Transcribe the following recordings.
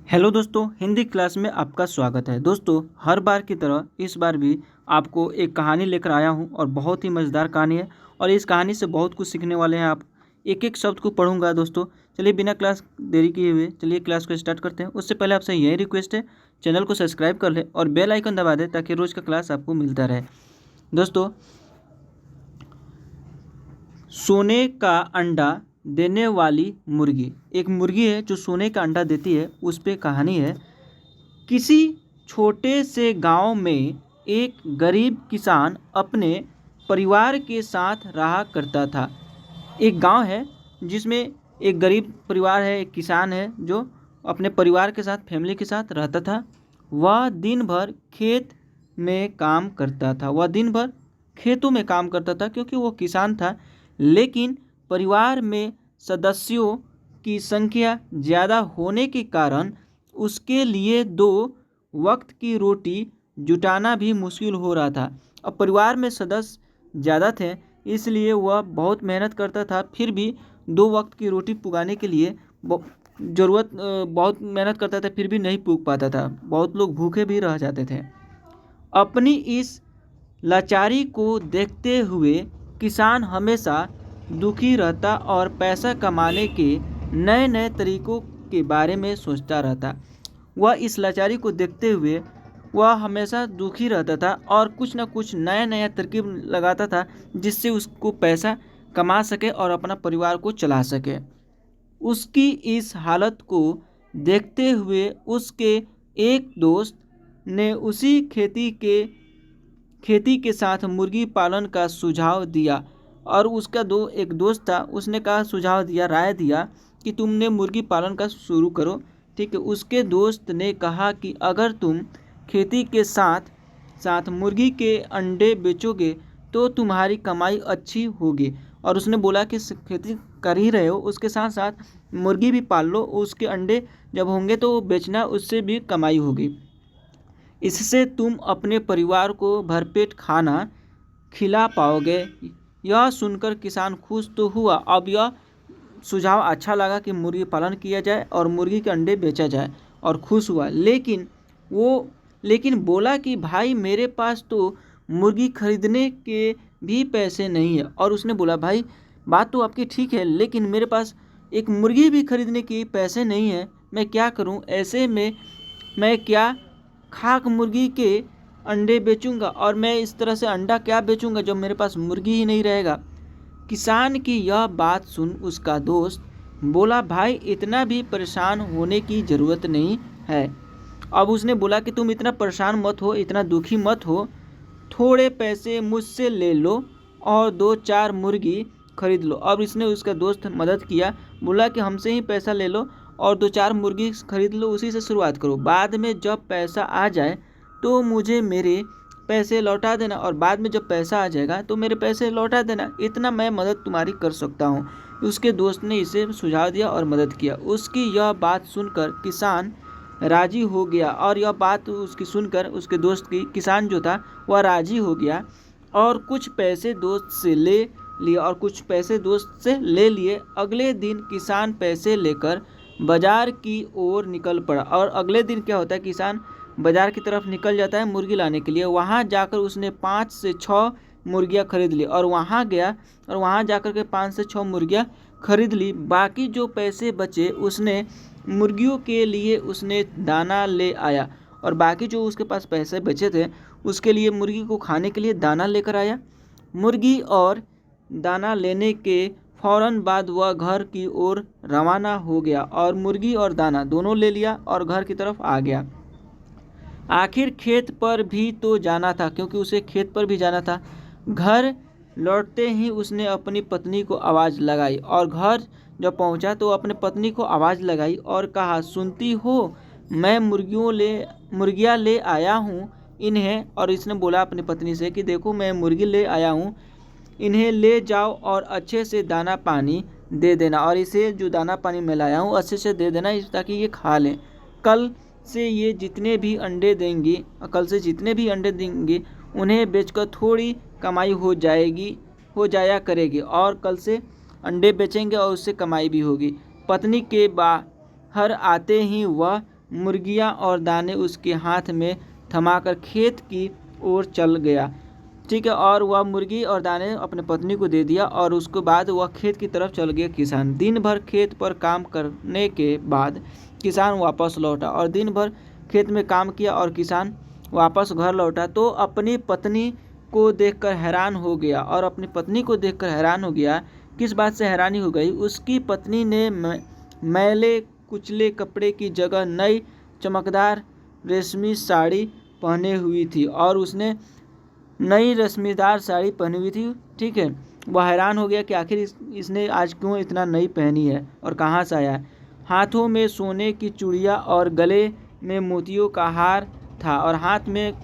Hello दोस्तों, Hindi class में आपका स्वागत है। दोस्तों, हर बार की तरह इस बार भी आपको एक कहानी लेकर आया हूं और बहुत ही मज़ेदार कहानी है और इस कहानी से बहुत कुछ सीखने वाले हैं आप। एक एक शब्द को पढ़ूंगा दोस्तों। चलिए बिना क्लास देरी किए हुए चलिए क्लास को स्टार्ट करते हैं। उससे पहले आपसे यही रिक्वेस्ट है, चैनल को सब्सक्राइब कर ले और बेल आइकन दबा दें ताकि रोज़ का क्लास आपको मिलता रहे। दोस्तों, सोने का अंडा देने वाली मुर्गी। एक मुर्गी है जो सोने का अंडा देती है, उस पे कहानी है। किसी छोटे से गांव में एक गरीब किसान अपने परिवार के साथ रहा करता था। एक गांव है जिसमें एक गरीब परिवार है, एक किसान है जो अपने परिवार के साथ, फैमिली के साथ रहता था। वह दिन भर खेत में काम करता था। वह दिन भर खेतों में काम करता था क्योंकि वो किसान था। लेकिन परिवार में सदस्यों की संख्या ज़्यादा होने के कारण उसके लिए दो वक्त की रोटी जुटाना भी मुश्किल हो रहा था। अब परिवार में सदस्य ज़्यादा थे, इसलिए वह बहुत मेहनत करता था, फिर भी दो वक्त की रोटी पुगाने के लिए बहुत मेहनत करता था, फिर भी नहीं पुग पाता था। बहुत लोग भूखे भी रह जाते थे। अपनी इस लाचारी को देखते हुए किसान हमेशा दुखी रहता और पैसा कमाने के नए नए तरीकों के बारे में सोचता रहता। वह इस लाचारी को देखते हुए वह हमेशा दुखी रहता था और कुछ ना कुछ नया नया तरकीब लगाता था जिससे उसको पैसा कमा सके और अपना परिवार को चला सके। उसकी इस हालत को देखते हुए उसके एक दोस्त ने उसी खेती के साथ मुर्गी पालन का सुझाव दिया। और उसका एक दोस्त था, उसने कहा, सुझाव दिया, राय दिया कि तुमने मुर्गी पालन का शुरू करो। ठीक है। उसके दोस्त ने कहा कि अगर तुम खेती के साथ साथ मुर्गी के अंडे बेचोगे तो तुम्हारी कमाई अच्छी होगी। और उसने बोला कि खेती कर ही रहे हो, उसके साथ साथ मुर्गी भी पाल लो, उसके अंडे जब होंगे तो बेचना, उससे भी कमाई होगी। इससे तुम अपने परिवार को भरपेट खाना खिला पाओगे। यह सुनकर किसान खुश तो हुआ। अब यह सुझाव अच्छा लगा कि मुर्गी पालन किया जाए और मुर्गी के अंडे बेचा जाए, और खुश हुआ। लेकिन बोला कि भाई, मेरे पास तो मुर्गी खरीदने के भी पैसे नहीं है। और उसने बोला, भाई बात तो आपकी ठीक है, लेकिन मेरे पास एक मुर्गी भी खरीदने के पैसे नहीं है। मैं क्या करूं? ऐसे में मैं क्या खाक मुर्गी के अंडे बेचूंगा, और मैं इस तरह से अंडा क्या बेचूंगा जब मेरे पास मुर्गी ही नहीं रहेगा। किसान की यह बात सुन उसका दोस्त बोला, भाई इतना भी परेशान होने की ज़रूरत नहीं है। अब उसने बोला कि तुम इतना परेशान मत हो, इतना दुखी मत हो, थोड़े पैसे मुझसे ले लो और 2-4 मुर्गी खरीद लो। अब इसने उसका दोस्त मदद किया, बोला कि हमसे ही पैसा ले लो और 2-4 मुर्गी खरीद लो, उसी से शुरुआत करो। बाद में जब पैसा आ जाए तो मुझे मेरे पैसे लौटा देना, और बाद में जब पैसा आ जाएगा तो मेरे पैसे लौटा देना। इतना मैं मदद तुम्हारी कर सकता हूँ। उसके दोस्त ने इसे सुझाव दिया और मदद किया। उसकी यह बात सुनकर किसान राजी हो गया, और यह बात उसकी सुनकर उसके दोस्त की, किसान जो था वह राजी हो गया और कुछ पैसे दोस्त से ले लिए। अगले दिन किसान पैसे लेकर बाजार की ओर निकल पड़ा। और अगले दिन क्या होता है, किसान बाजार की तरफ निकल जाता है मुर्गी लाने के लिए। वहाँ जाकर उसने 5 से 6 मुर्गियाँ खरीद ली, और वहाँ गया और वहाँ जाकर के 5 से 6 मुर्गियाँ खरीद ली। बाकी जो पैसे बचे उसने मुर्गियों के लिए उसने दाना ले आया, और बाकी जो उसके पास पैसे बचे थे उसके लिए मुर्गी को खाने के लिए दाना लेकर आया। मुर्गी और दाना लेने के फौरन बाद वह घर की ओर रवाना हो गया, और मुर्गी और दाना दोनों ले लिया और घर की तरफ आ गया। आखिर खेत पर भी तो जाना था, क्योंकि उसे खेत पर भी जाना था। घर लौटते ही उसने अपनी पत्नी को आवाज़ लगाई, और घर जब पहुंचा तो अपने पत्नी को आवाज़ लगाई और कहा, सुनती हो, मैं मुर्गियाँ ले आया हूँ इन्हें। और इसने बोला अपनी पत्नी से कि देखो, मैं मुर्गी ले आया हूँ, इन्हें ले जाओ और अच्छे से दाना पानी दे देना, और इसे जो दाना पानी मैं लाया हूँ अच्छे से दे देना ताकि ये खा लें। कल से जितने भी अंडे देंगे उन्हें बेचकर थोड़ी कमाई हो जाया करेगी, और कल से अंडे बेचेंगे और उससे कमाई भी होगी। पत्नी के बाहर आते ही वह मुर्गियां और दाने उसके हाथ में थमाकर खेत की ओर चल गया। ठीक है, और वह मुर्गी और दाने अपने पत्नी को दे दिया और उसके बाद वह खेत की तरफ चल गया। किसान दिन भर खेत पर काम करने के बाद किसान वापस लौटा और दिन भर खेत में काम किया और किसान वापस घर लौटा तो अपनी पत्नी को देखकर हैरान हो गया। और अपनी पत्नी को देखकर हैरान हो गया। किस बात से हैरानी हो गई? उसकी पत्नी ने मैले कुचले कपड़े की जगह नई चमकदार रेशमी साड़ी पहने हुई थी और उसने नई रश्मिदार साड़ी पहनी हुई थी। ठीक है, वह हैरान हो गया कि आखिर इसने आज क्यों इतना नई पहनी है और कहाँ से आया है। हाथों में सोने की चूड़ियाँ और गले में मोतियों का हार था और हाथ में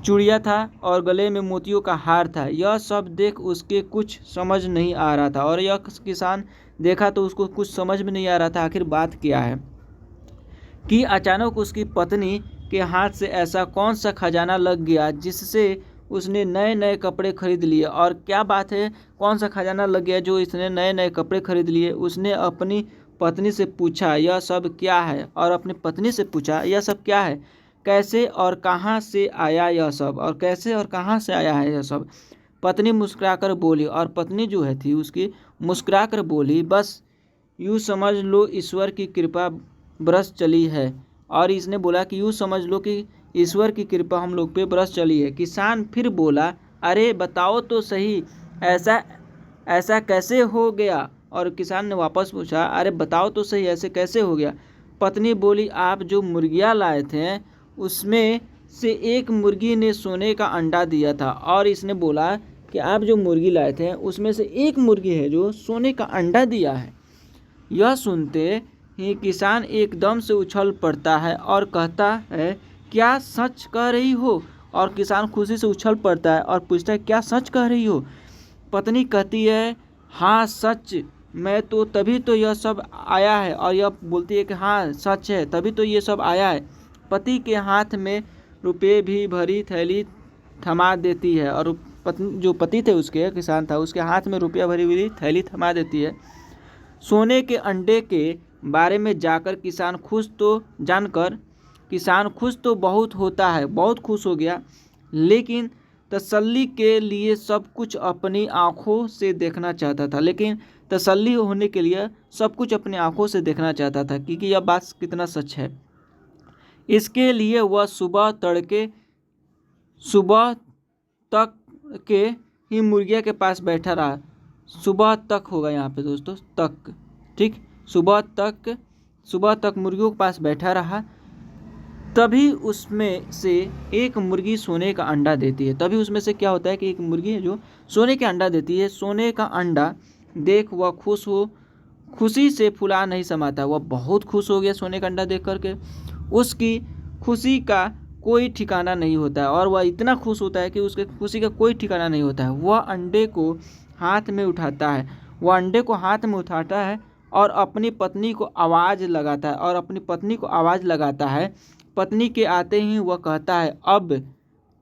चूड़िया था और गले में मोतियों का हार था। यह सब देख उसके कुछ समझ नहीं आ रहा था और यह किसान देखा तो उसको कुछ समझ में नहीं आ रहा था आखिर बात क्या है कि अचानक उसकी पत्नी के हाथ से ऐसा कौन सा खजाना लग गया जिससे उसने नए नए कपड़े खरीद लिए। और क्या बात है, कौन सा खजाना लग गया जो इसने नए नए कपड़े खरीद लिए? उसने अपनी पत्नी से पूछा यह सब क्या है, और अपनी पत्नी से पूछा यह सब क्या है, कैसे और कहाँ से आया यह सब, और कैसे और कहाँ से आया है यह सब। पत्नी मुस्कुराकर बोली, और पत्नी जो है थी उसकी मुस्कुराकर बोली, बस यूँ समझ लो ईश्वर की कृपा बरस चली है। और इसने बोला कि यूँ समझ लो कि ईश्वर की कृपा हम लोग पे बरस चली है। किसान फिर बोला, अरे बताओ तो सही, ऐसा ऐसा कैसे हो गया? और किसान ने वापस पूछा, अरे बताओ तो सही, ऐसे कैसे हो गया? पत्नी बोली, आप जो मुर्गियाँ लाए थे उसमें से एक मुर्गी ने सोने का अंडा दिया था। और इसने बोला कि आप जो मुर्गी लाए थे उसमें से एक मुर्गी है जो सोने का अंडा दिया है। यह सुनते ही किसान एकदम से उछल पड़ता है और कहता है, क्या सच कह रही हो? और किसान खुशी से उछल पड़ता है और पूछता है, क्या सच कह रही हो? पत्नी कहती है, हाँ सच, मैं तो तभी तो यह सब आया है। और यह बोलती है कि हाँ सच है, तभी तो ये सब आया है। पति के हाथ में रुपये भी भरी थैली थमा देती है और पत्नी जो पति थे उसके, किसान था, उसके हाथ में रुपया भरी हुई थैली थमा देती है। सोने के अंडे के बारे में जानकर किसान खुश तो बहुत होता है, बहुत खुश हो गया, लेकिन तसल्ली के लिए सब कुछ अपनी आँखों से देखना चाहता था। लेकिन तसल्ली होने के लिए सब कुछ अपनी आँखों से देखना चाहता था क्योंकि यह बात कितना सच है। इसके लिए वह सुबह तक के ही मुर्गिया के पास बैठा रहा। सुबह तक होगा यहाँ पे दोस्तों, तक, ठीक, सुबह तक मुर्गियों के पास बैठा रहा। तभी उसमें से एक मुर्गी सोने का अंडा देती है। तभी उसमें से क्या होता है कि एक मुर्गी है जो सोने का अंडा देती है। सोने का अंडा देख वह खुशी से फुला नहीं समाता। वह बहुत खुश हो गया सोने का अंडा देख करके। उसकी खुशी का कोई ठिकाना नहीं होता है और वह इतना खुश होता है कि उसके खुशी का कोई ठिकाना नहीं होता है। वह अंडे को हाथ में उठाता है और अपनी पत्नी को आवाज़ लगाता है। पत्नी के आते ही वह कहता है,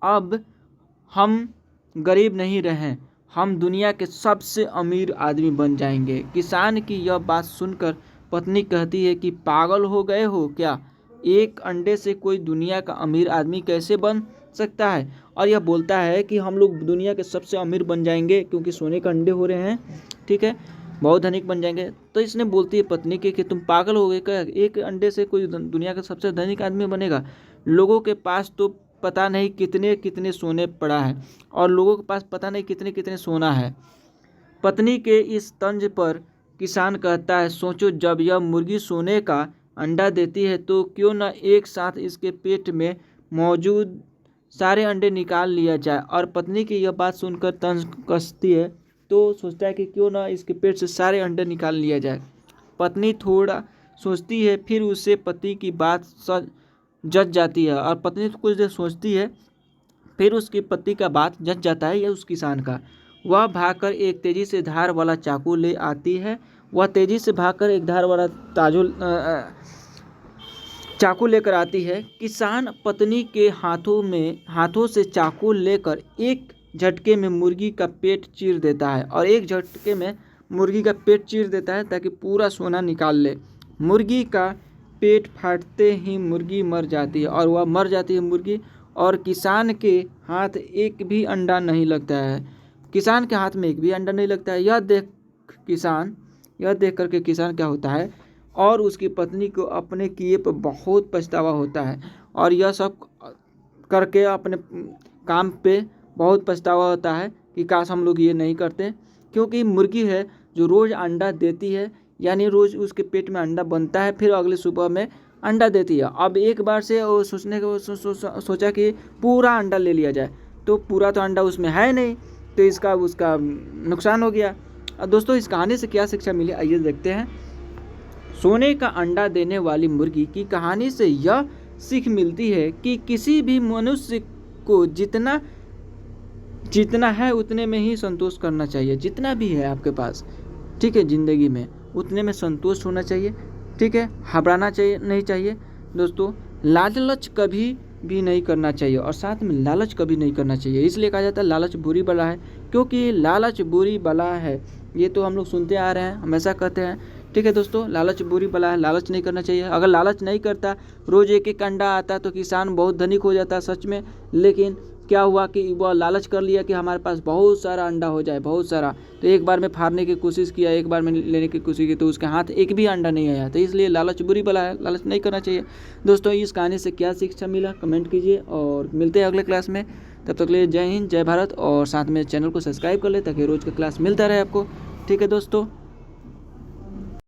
अब हम गरीब नहीं रहे, हम दुनिया के सबसे अमीर आदमी बन जाएंगे। किसान की यह बात सुनकर पत्नी कहती है कि पागल हो गए हो क्या? एक अंडे से कोई दुनिया का अमीर आदमी कैसे बन सकता है? और यह बोलता है कि हम लोग दुनिया के सबसे अमीर बन जाएंगे क्योंकि सोने के अंडे हो रहे हैं, ठीक है, बहुत धनिक बन जाएंगे। तो इसने बोलती है पत्नी के कि तुम पागल हो गए क्या? एक अंडे से कोई दुनिया का सबसे धनिक आदमी बनेगा? लोगों के पास तो पता नहीं कितने कितने सोने पड़ा है और लोगों के पास पता नहीं कितने कितने सोना है। पत्नी के इस तंज पर किसान कहता है, सोचो, जब यह मुर्गी सोने का अंडा देती है तो क्यों न एक साथ इसके पेट में मौजूद सारे अंडे निकाल लिया जाए। और पत्नी की यह बात सुनकर तंज कसती है तो सोचता है कि क्यों ना इसके पेट से सारे अंडे निकाल लिया जाए। पत्नी थोड़ा सोचती है, फिर उसे पति की बात जच जाती है और पत्नी कुछ देर सोचती है, फिर उसके पति का बात जच जाता है यह उस किसान का। वह भागकर एक तेजी से धार वाला चाकू ले आती है। चाकू लेकर आती है। किसान पत्नी के हाथों से चाकू लेकर एक झटके में मुर्गी का पेट चीर देता है ताकि पूरा सोना निकाल ले। मुर्गी का पेट फाटते ही मुर्गी मर जाती है, और वह मर जाती है मुर्गी, और किसान के हाथ एक भी अंडा नहीं लगता है। किसान के हाथ में एक भी अंडा नहीं लगता है। यह देख करके किसान क्या होता है, और उसकी पत्नी को अपने किए पर बहुत पछतावा होता है, और यह सब करके अपने काम पे बहुत पछतावा होता है कि काश हम लोग ये नहीं करते, क्योंकि मुर्गी है जो रोज़ अंडा देती है, यानी रोज़ उसके पेट में अंडा बनता है, फिर अगले सुबह में अंडा देती है। अब एक बार से वो सोचा कि पूरा अंडा ले लिया जाए, तो पूरा तो अंडा उसमें है नहीं, तो उसका नुकसान हो गया। अब दोस्तों, इस कहानी से क्या शिक्षा मिली, आइए देखते हैं। सोने का अंडा देने वाली मुर्गी की कहानी से यह सीख मिलती है कि किसी भी मनुष्य को जितना है उतने में ही संतोष करना चाहिए। जितना भी है आपके पास, ठीक है, ज़िंदगी में उतने में संतोष होना चाहिए, ठीक है, घबराना नहीं चाहिए दोस्तों। लालच कभी भी नहीं करना चाहिए, और साथ में लालच कभी नहीं करना चाहिए। इसलिए कहा जाता है लालच बुरी बला है, क्योंकि लालच बुरी बला है, ये तो हम लोग सुनते आ रहे हैं, हमेशा कहते हैं, ठीक है दोस्तों। लालच बुरी बला है, लालच नहीं करना चाहिए। अगर लालच नहीं करता, रोज़ एक एक अंडा आता, तो किसान बहुत धनिक हो जाता सच में। लेकिन क्या हुआ कि वह लालच कर लिया कि हमारे पास बहुत सारा अंडा हो जाए, बहुत सारा, तो एक बार में फाड़ने की कोशिश किया, एक बार में लेने की कोशिश की, तो उसके हाथ एक भी अंडा नहीं आया। तो इसलिए लालच बुरी बला है, लालच नहीं करना चाहिए दोस्तों। इस कहानी से क्या शिक्षा मिला, कमेंट कीजिए, और मिलते हैं अगले क्लास में। तब तक के लिए जय हिंद, जय भारत, और साथ में चैनल को सब्सक्राइब कर ले ताकि रोज़ का क्लास मिलता रहे आपको, ठीक है दोस्तों।